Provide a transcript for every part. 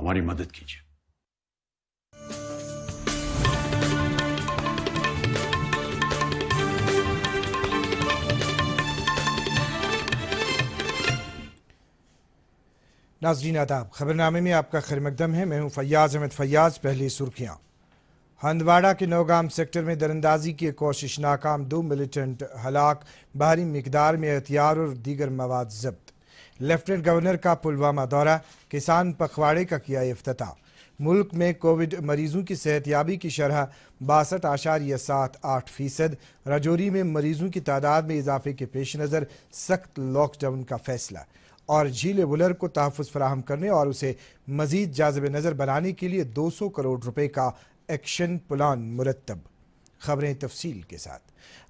हमारी मदद कीजिए। नाज़रीन आदाब, खबरनामे में आपका खैर मकदम है। मैं हूं फैयाज अहमद फैयाज। पहली सुर्खियां। हंदवाड़ा के नौगाम सेक्टर में दरअंदाजी की कोशिश नाकाम, 2 मिलिटेंट हलाक, भारी मिकदार में हथियार और दीगर मवाद जब्त। लेफ्टिनेंट गवर्नर का पुलवामा दौरा, किसान पखवाड़े का किया इफ्तिताह। मुल्क में कोविड मरीजों की सेहतयाबी की शरह 62.78%। राजौरी में मरीजों की तादाद में इजाफे के पेश नज़र सख्त लॉकडाउन का फैसला। और झील बुलर को तहफ़्फ़ुज़ फराहम करने और उसे मज़ीद जाज़िब नज़र बनाने के लिए 200 करोड़ रुपए का एक्शन प्लान मुरतब। खबरें तफसील के साथ।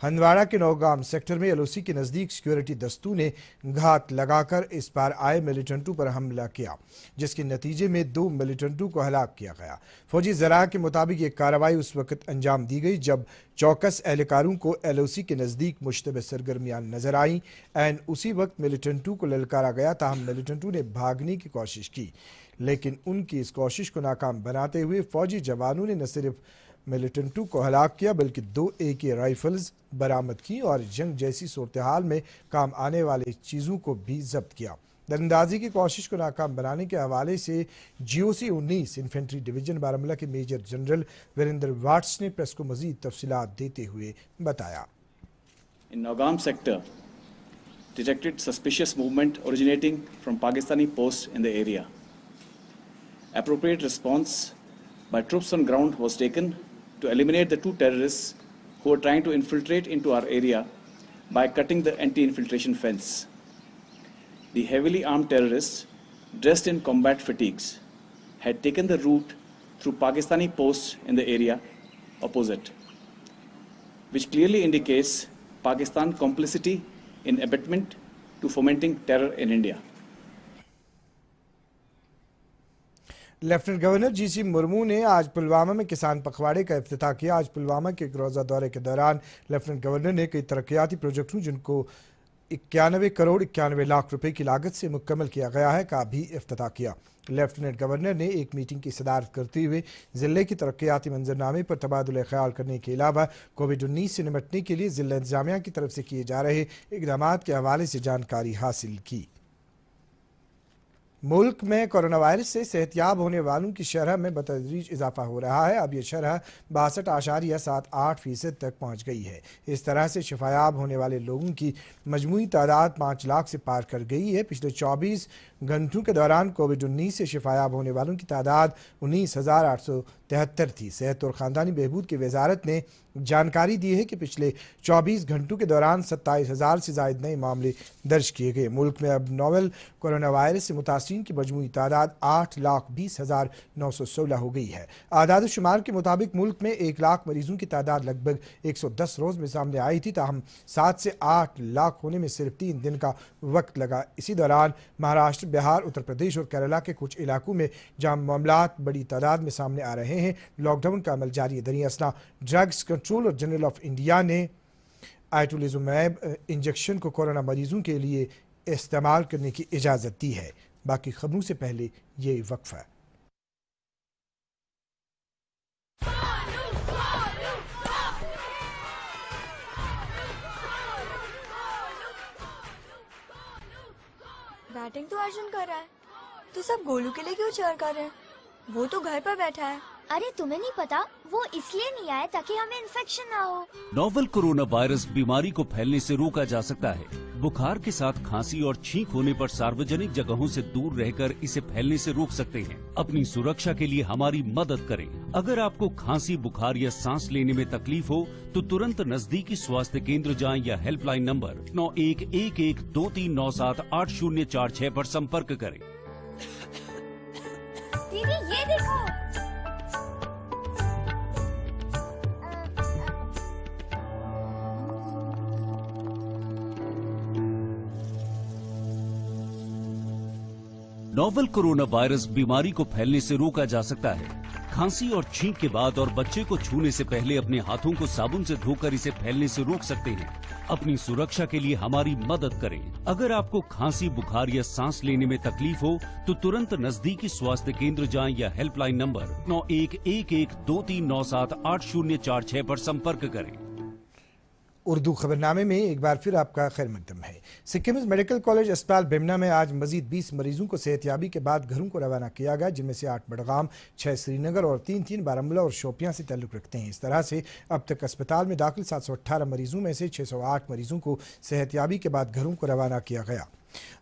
हंदवाड़ा के नौगाम सेक्टर में LOC के नज़दीक सिक्योरिटी दस्तों ने घात लगाकर इस बार आए मिलिटेंटों पर हमला किया, जिसके नतीजे में 2 मिलिटेंटों को हलाक किया गया। फौजी ज़रा के मुताबिक ये कार्रवाई उस वक्त अंजाम दी गई जब चौकस एहलकारों को LOC के नज़दीक मुश्तबह सरगर्मियां नजर आईं। एन उसी वक्त मिलिटेंटों को ललकारा गया। ताहम मिलिटेंटों ने भागने की कोशिश की, लेकिन उनकी इस कोशिश को नाकाम बनाते हुए फौजी जवानों ने न सिर्फ मिलिटेंटों को हलाक किया बल्कि 2 AK राइफल्स बरामद की और जंग जैसी सूरत हाल में काम आने वाली चीज़ों को भी जब्त किया। दरअंदाजी की कोशिश को नाकाम बनाने के हवाले से GOC 19 इन्फेंट्री डिवीजन बारामूला के मेजर जनरल वीरेंद्र वाट्स ने प्रेस को मजीद तफसीलात देते हुए बताया। In Nogam sector, detected suspicious movement originating from Pakistani posts in the area. Appropriate response by troops on ground was taken to eliminate the 2 terrorists who were trying to infiltrate into our area by cutting the anti-infiltration fence. The heavily armed terrorists, dressed in combat fatigues, had taken the route through Pakistani posts in the area opposite, which clearly indicates Pakistan complicity in abetment to fomenting terror in India. Lieutenant governor GC Murmu ने आज पुलवामा में किसान पखवाड़े का इफ्तिताह किया। आज पुलवामा के एक रोज़ा दौरे के दौरान लेफ्टिनेंट गवर्नर ने कई तरक्याती प्रोजेक्टों जिनको 91 करोड़ 91 लाख रुपए की लागत से मुकम्मल किया गया है का भी इफ्तिताह किया। लेफ्टिनेंट गवर्नर ने एक मीटिंग की सदारत करते हुए ज़िले की तरक्याती मंजरनामे पर तबादुल ख्याल करने के अलावा कोविड-19 से निपटने के लिए ज़िला इंतजामिया की तरफ से किए जा रहे इक़दामात के हवाले से जानकारी हासिल की। मुल्क में कोरोना वायरस से सेहतयाब होने वालों की शरह में बतदरीज इजाफा हो रहा है। अब यह शरह 62.78% तक पहुँच गई है। इस तरह से शिफायाब होने वाले लोगों की मजमूई तादाद 5 लाख से पार कर गई है। पिछले 24 घंटों के दौरान कोविड-19 से शिफायाब होने वालों की तादाद 19,873 थी। सेहत और ख़ानदानी बहबूद की वजारत ने जानकारी दी है कि पिछले 24 घंटों के दौरान 27,000 से ज़ायद नए मामले दर्ज किए गए। मुल्क में अब नोवेल कोरोना वायरस से मुतासिरीन की मजमूई तादाद 8,20,916 हो गई है। आदाद शुमार के मुताबिक मुल्क में 1 लाख मरीजों की तादाद लगभग 110 रोज़ में सामने आई थी। ताहम 7 से 8 लाख होने में सिर्फ 3 दिन का वक्त लगा। इसी दौरान महाराष्ट्र, बिहार, उत्तर प्रदेश और केरला के कुछ इलाकों में जहां मामलात बड़ी तादाद में सामने आ रहे हैं, लॉकडाउन का अमल जारी है। दरियासना drugs controller general of India ने आइटोलिजुमैब इंजेक्शन को कोरोना मरीजों के लिए इस्तेमाल करने की इजाज़त दी है। बाकी खबरों से पहले ये वक्फा। बैटिंग तो अर्जुन कर रहा है, तो सब गोलू के लिए क्यों चीयर कर रहे हैं? वो तो घर पर बैठा है। अरे तुम्हें नहीं पता, वो इसलिए नहीं आया ताकि हमें इन्फेक्शन ना हो। नोवेल कोरोना वायरस बीमारी को फैलने से रोका जा सकता है। बुखार के साथ खांसी और छींक होने पर सार्वजनिक जगहों से दूर रहकर इसे फैलने से रोक सकते हैं। अपनी सुरक्षा के लिए हमारी मदद करें। अगर आपको खांसी, बुखार या सांस लेने में तकलीफ हो तो तुरंत नजदीकी स्वास्थ्य केंद्र जाएं या हेल्पलाइन नंबर 911123978046 पर संपर्क करें। दीदी ये देखो। नोवेल कोरोना वायरस बीमारी को फैलने से रोका जा सकता है। खांसी और छींक के बाद और बच्चे को छूने से पहले अपने हाथों को साबुन से धोकर इसे फैलने से रोक सकते हैं। अपनी सुरक्षा के लिए हमारी मदद करें। अगर आपको खांसी, बुखार या सांस लेने में तकलीफ हो तो तुरंत नजदीकी स्वास्थ्य केंद्र जाएं या हेल्पलाइन नंबर 911123978046 पर संपर्क करें। उर्दू खबरनामे में एक बार फिर आपका खैर मकदम है। सिक्किम मेडिकल कॉलेज अस्पताल बिमना में आज मजीद 20 मरीजों को सेहतयाबी के बाद घरों को रवाना किया गया, जिनमें से 8 बडगाम, 6 श्रीनगर और 3 बारामूला और शोपियां से ताल्लुक रखते हैं। इस तरह से अब तक अस्पताल में दाखिल 718 मरीजों में से 608 मरीजों को सेहतयाबी के बाद घरों को रवाना किया गया।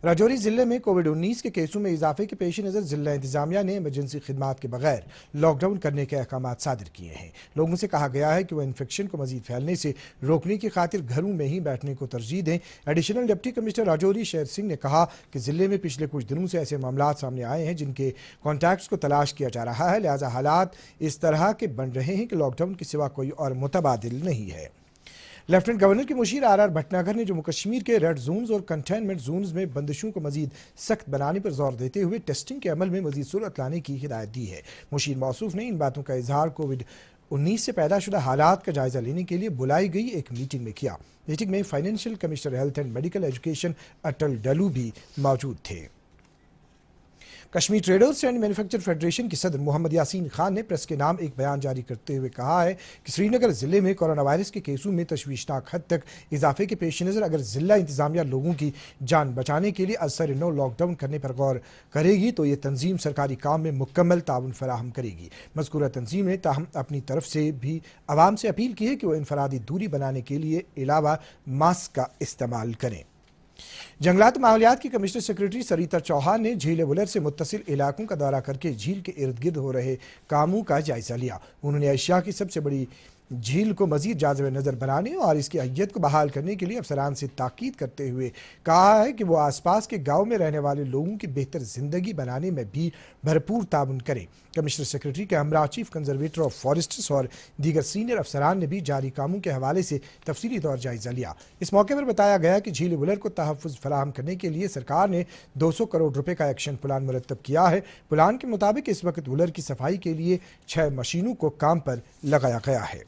राजौरी जिले में कोविड-19 के केसों में इजाफे के पेश नज़र जिला इंतजामिया ने इमरजेंसी खिदमात के बगैर लॉकडाउन करने के अहकाम सादिर किए हैं। लोगों से कहा गया है कि वो इन्फेक्शन को मजीद फैलने से रोकने की खातिर घरों में ही बैठने को तरजीह दें। Additional deputy commissioner Rajouri Sher Singh ने कहा कि जिले में पिछले कुछ दिनों से ऐसे मामला सामने आए हैं जिनके कॉन्टैक्ट्स को तलाश किया जा रहा है, लिहाजा हालात इस तरह के बन रहे हैं कि लॉकडाउन के सिवा कोई और मुतबादिल नहीं है। लेफ्टिनेंट गवर्नर के मुशीर आर भटनागर ने जम्मू कश्मीर के रेड जोन्स और कंटेनमेंट जोन्स में बंदिशों को मजीद सख्त बनाने पर जोर देते हुए टेस्टिंग के अमल में मजीद सूरत लाने की हिदायत दी है। मुशीर मौसूफ ने इन बातों का इजहार कोविड-19 से पैदा शुदा हालात का जायजा लेने के लिए बुलाई गई एक मीटिंग में किया। मीटिंग में financial commissioner health and medical education Atal Dulloo भी मौजूद थे। Kashmir traders and manufacture federation के सदर मोहम्मद यासीन खान ने प्रेस के नाम एक बयान जारी करते हुए कहा है कि श्रीनगर जिले में कोरोना वायरस के केसों में तशवीशनाक हद तक इजाफे के पेश नज़र अगर जिला इंतजामिया लोगों की जान बचाने के लिए असर नो लॉकडाउन करने पर गौर करेगी तो ये तंजीम सरकारी काम में मुकम्मल ताउन फराहम करेगी। मज़कूरा तंजीम ने ताहम अपनी तरफ से भी आवाम से अपील की है कि वो इनफरादी दूरी बनाने के लिए अलावा मास्क का इस्तेमाल करें। जंगलात माहौलियात की कमिश्नर सेक्रेटरी सरिता चौहान ने झील बुलर से मुत्तसिल इलाकों का दौरा करके झील के इर्द गिर्द हो रहे कामों का जायजा लिया। उन्होंने एशिया की सबसे बड़ी झील को मजीद जाज़िब नज़र बनाने और इसकी अहमियत को बहाल करने के लिए अफसरान से ताकीद करते हुए कहा है कि वो आसपास के गांव में रहने वाले लोगों की बेहतर ज़िंदगी बनाने में भी भरपूर ताउन करें। कमिश्नर सेक्रेटरी के हमरा चीफ कंजर्वेटर ऑफ फॉरेस्ट्स और दीगर सीनियर अफसरान ने भी जारी कामों के हवाले से तफसीली तौर जायजा लिया। इस मौके पर बताया गया कि झील बुलर को तहफ़्फ़ुज़ फराहम करने के लिए सरकार ने 200 करोड़ रुपए का एक्शन प्लान मुरतब किया है। प्लान के मुताबिक इस वक्त बुलर की सफाई के लिए 6 मशीनों को काम पर लगाया गया है।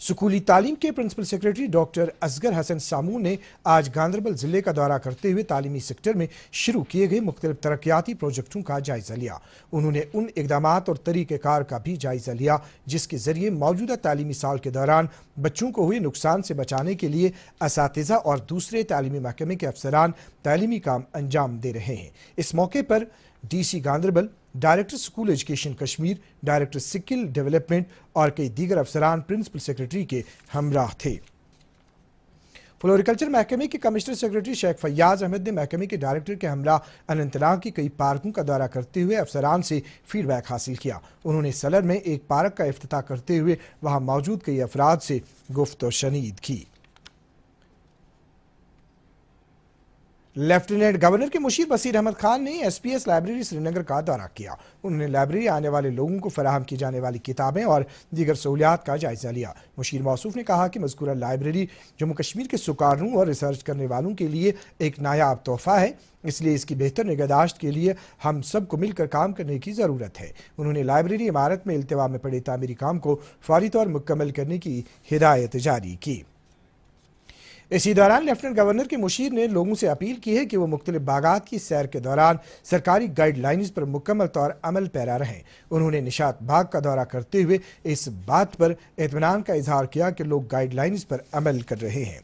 स्कूली तालीम के principal secretary doctor Asgar Hassan Samoo ने आज गांधरबल जिले का दौरा करते हुए तालीमी सेक्टर में शुरू किए गए मुख्तलिफ तरक्याती प्रोजेक्टों का जायजा लिया। उन्होंने उन इक़दामात और तरीक़ेकार का भी जायजा लिया जिसके जरिए मौजूदा तालीमी साल के दौरान बच्चों को हुए नुकसान से बचाने के लिए असातिज़ा और दूसरे तालीमी महकमे के अफसरान तालीमी काम अंजाम दे रहे हैं। इस मौके पर DC Ganderbal, director school education Kashmir, director skill development और कई दीगर अफसरान प्रिंसिपल सेक्रेटरी के हमराह थे। फ्लोरिकल्चर महकमे के कमिश्नर सेक्रेटरी शेख फैयाज अहमद ने महकमे के डायरेक्टर के हमरा अनंतनाग की कई पार्कों का दौरा करते हुए अफसरान से फीडबैक हासिल किया। उन्होंने सलर में एक पार्क का इफ्तिताह करते हुए वहां मौजूद कई अफराद से गुफ्त व शनीद की। लेफ्टिनेंट गवर्नर के मुशीर बसीर अहमद खान ने SPS लाइब्रेरी श्रीनगर का दौरा किया। उन्होंने लाइब्रेरी आने वाले लोगों को फराहम की जाने वाली किताबें और दीगर सहूलियात का जायजा लिया। मुशीर मौसूफ ने कहा कि मज़कूरा लाइब्रेरी जम्मू कश्मीर के सुकारनों और रिसर्च करने वालों के लिए एक नायाब तोहफा है, इसलिए इसकी बेहतर निगहदाश्त के लिए हम सबको मिलकर काम करने की ज़रूरत है। उन्होंने लाइब्रेरी इमारत में इल्तिवा में पड़े तामीरी काम को फौरी तौर मुकम्मल करने की हिदायत जारी की। इसी दौरान लेफ्टिनेंट गवर्नर के मुशीर ने लोगों से अपील की है कि वो मुख्तलिफ बागात की सैर के दौरान सरकारी गाइडलाइंस पर मुकम्मल तौर अमल पैरा रहें। उन्होंने निशात बाग का दौरा करते हुए इस बात पर इत्मीनान का इजहार किया कि लोग गाइडलाइंस पर अमल कर रहे हैं।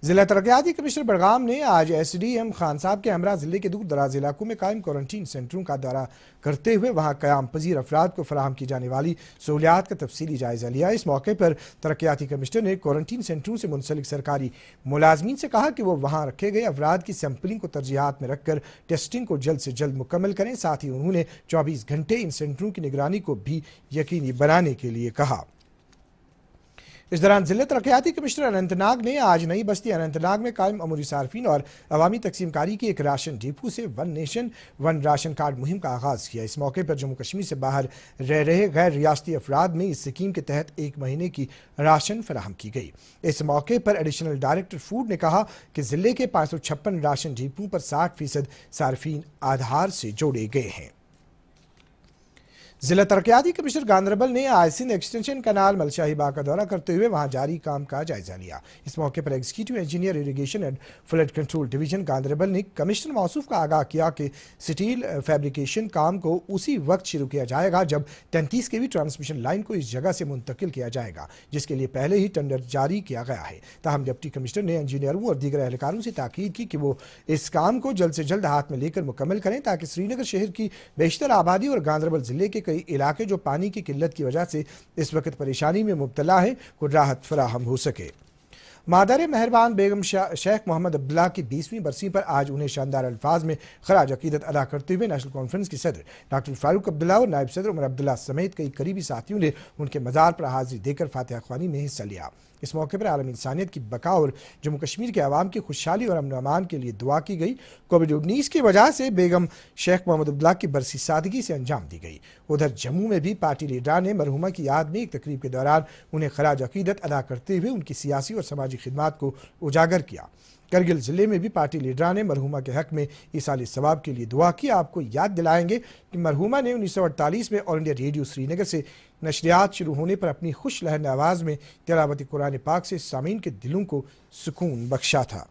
जिला तरक्याती कमिश्नर बडगाम ने आज SDM खान साहब के हमरा जिले के दूर दराज इलाकों में कायम क्वारंटीन सेंटरों का दौरा करते हुए वहां कयाम पजीर अफराद को फराहम की जाने वाली सहूलियात का तफसीली जायजा लिया। इस मौके पर तरक्याती कमिश्नर ने क्वारंटीन सेंटरों से मुंसलिक सरकारी मुलाजमीन से कहा कि वो वहां रखे गए अफराद की सैंपलिंग को तरजीहात में रखकर टेस्टिंग को जल्द से जल्द मुकम्मल करें। साथ ही उन्होंने 24 घंटे इन सेंटरों की निगरानी को भी यकीनी बनाने के लिए कहा। इस दौरान जिला तरक्याती कमिश्नर अनंतनाग ने आज नई बस्ती अनंतनाग में कायम अमूरी सार्फिन और अवामी तकसीमकारी की एक राशन डिपो से one nation one ration card मुहिम का आगाज़ किया। इस मौके पर जम्मू कश्मीर से बाहर रह रहे गैर रियासती अफराद में इस स्कीम के तहत 1 महीने की राशन फराहम की गई। इस मौके पर एडिशनल डायरेक्टर फूड ने कहा कि जिले के 556 राशन डिपों पर 60% सार्फिन आधार से जोड़े गए हैं। ضلع ترقیاتی کمشنر گاندربل نے آج سندھ ایکسٹینشن کینال ملشاہی باغ کا دورہ کرتے ہوئے وہاں جاری کام کا جائزہ لیا۔ اس موقع پر executive engineer irrigation and flood control division Ganderbal نے کمشنر موصوف کا آگاہ کیا کہ سٹیل فیبریکیشن کام کو اسی وقت شروع کیا جائے گا جب 33 kV ٹرانسمیشن لائن کو اس جگہ سے منتقل کیا جائے گا، جس کے لیے پہلے ہی ٹینڈر جاری کیا گیا ہے۔ تاہم ڈپٹی کمشنر نے انجینئروں اور دیگر اہلکاروں سے تاکید کی کہ وہ اس کام کو جلد سے جلد ہاتھ میں لے کر مکمل کریں تاکہ سری نگر شہر کی بیشتر آبادی اور گاندربل ضلع کے کئی علاقے جو پانی کی قلت کی وجہ سے اس وقت پریشانی میں مبتلا ہیں کو راحت فراہم ہو سکے۔ مادر مہربان بیگم شیخ محمد عبداللہ کی 20ویں برسی پر آج انہیں شاندار الفاظ میں خراج عقیدت ادا کرتے ہوئے نیشنل کانفرنس کے صدر ڈاکٹر فاروق عبداللہ اور نائب صدر عمر عبداللہ سمیت کئی قریبی ساتھیوں نے ان کے مزار پر حاضری دے کر فاتحہ خوانی میں حصہ لیا۔ اس موقع پر عالم انسانیت کی بقا اور جموں کشمیر کے عوام کی خوشحالی اور امن و امان کے لیے دعا کی گئی۔ کووڈ-19 کی وجہ سے بیگم شیخ محمد عبداللہ کی برسی سادگی سے انجام دی گئی۔ ادھر جموں میں بھی پارٹی لیڈران نے مرحومہ کی یاد میں ایک تقریب کے دوران انہیں خراج عقیدت ادا کرتے ہوئے ان کی سیاسی اور سماجی خدمات کو اجاگر کیا۔ کرگل ضلع میں بھی پارٹی لیڈران نے مرحومہ کے حق میں ایصال ثواب کے لیے دعا کی۔ آپ کو یاد دلائیں گے کہ مرحومہ نے 1948 میں آل انڈیا ریڈیو سری نگر سے نشریات شروع ہونے پر اپنی خوش لہن آواز میں تلاوت قرآن پاک سے سامعین کے دلوں کو سکون بخشا تھا۔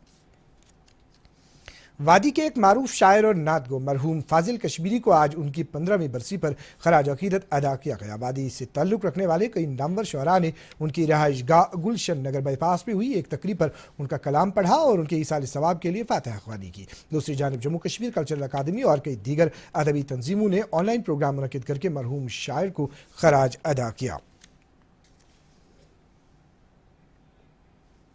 وادی کے ایک معروف شاعر اور نعت گو مرحوم فاضل کشمیری کو آج ان کی 15ویں برسی پر خراج عقیدت ادا کیا گیا۔ وادی سے تعلق رکھنے والے کئی نامور شعراء نے ان کی رہائش گاہ گلشن نگر بائی پاس میں ہوئی ایک تقریب پر ان کا کلام پڑھا اور ان کے ایصال ثواب کے لیے فاتحہ خوانی کی۔ دوسری جانب جموں کشمیر کلچرل اکیڈمی اور کئی دیگر ادبی تنظیموں نے آن لائن پروگرام منعقد کر کے مرحوم شاعر کو خراج ادا کیا۔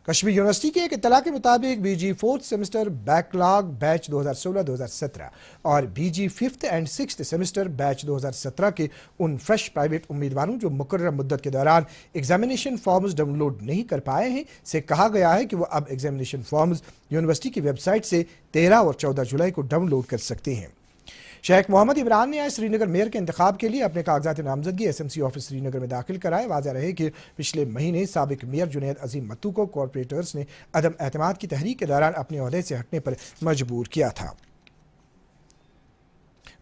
کشمیر یونیورسٹی کی ایک اطلاع کے مطابق B G 4th semester backlog batch 2016-2017 اور B G 5th and 6th semester batch 2017 کے ان فریش پرائیویٹ امیدواروں جو مقررہ مدت کے دوران ایگزامینیشن فارمز ڈاؤن لوڈ نہیں کر پائے ہیں سے کہا گیا ہے کہ وہ اب ایگزامینیشن فارمز یونیورسٹی کی ویب سائٹ سے 13 اور 14 جولائی کو ڈاؤن لوڈ کر سکتے ہیں۔ شیخ محمد عمران نے آج سری نگر میئر کے انتخاب کے لیے اپنے کاغذات نامزدگی ایس ایم سی آفس سری نگر میں داخل کرائے۔ واضح رہے کہ پچھلے مہینے سابق میئر جنید عظیم متو کو کارپوریٹرز نے عدم اعتماد کی تحریک کے دوران اپنے عہدے سے ہٹنے پر مجبور کیا تھا۔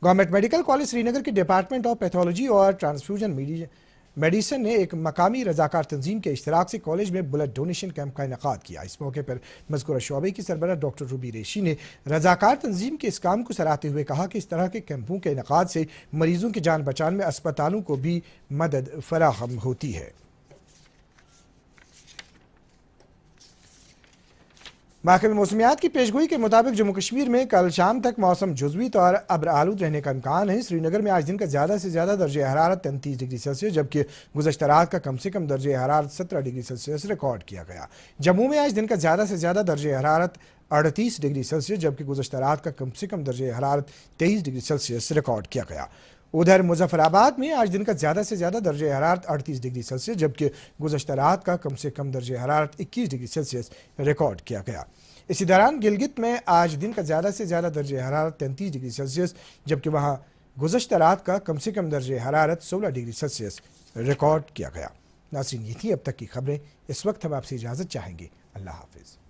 گورنمنٹ میڈیکل کالج سری نگر کے ڈپارٹمنٹ آف پیتھولوجی اور ٹرانسفیوژن میڈیسن نے ایک مقامی رضاکار تنظیم کے اشتراک سے کالج میں بلڈ ڈونیشن کیمپ کا انعقاد کیا۔ اس موقع پر مذکورہ شعبے کی سربراہ ڈاکٹر روبی ریشی نے رضاکار تنظیم کے اس کام کو سراہتے ہوئے کہا کہ اس طرح کے کیمپوں کے انعقاد سے مریضوں کی جان بچانے میں اسپتالوں کو بھی مدد فراہم ہوتی ہے۔ محکمہ موسمیات کی پیشگوئی کے مطابق جموں کشمیر میں کل شام تک موسم جزوی طور ابر آلود رہنے کا امکان ہے۔ سری نگر میں آج دن کا زیادہ سے زیادہ درجہ حرارت 33 ڈگری سیلسیس جبکہ گزشتہ رات کا کم سے کم درجہ حرارت 17 ڈگری سیلسیس ریکارڈ کیا گیا۔ جموں میں آج دن کا زیادہ سے زیادہ درجہ حرارت 38 ڈگری سیلسیس جبکہ گزشتہ رات کا کم سے کم درجہ حرارت 23 ڈگری سیلسیس ریکارڈ کیا گیا۔ ادھر مظفر آباد میں آج دن کا زیادہ سے زیادہ درجہ حرارت 38 ڈگری سیلسیس جبکہ گزشتہ رات کا کم سے کم درجہ حرارت 21 ڈگری سیلسیس ریکارڈ کیا گیا۔ اسی دوران گلگت میں آج دن کا زیادہ سے زیادہ درجہ حرارت 33 ڈگری سیلسیس جبکہ وہاں گزشتہ رات کا کم سے کم درجہ حرارت 16 ڈگری سیلسیس ریکارڈ کیا گیا۔ ناظرین، یہ تھی اب تک کی خبریں۔ اس وقت ہم آپ سے اجازت چاہیں گے۔ اللہ حافظ۔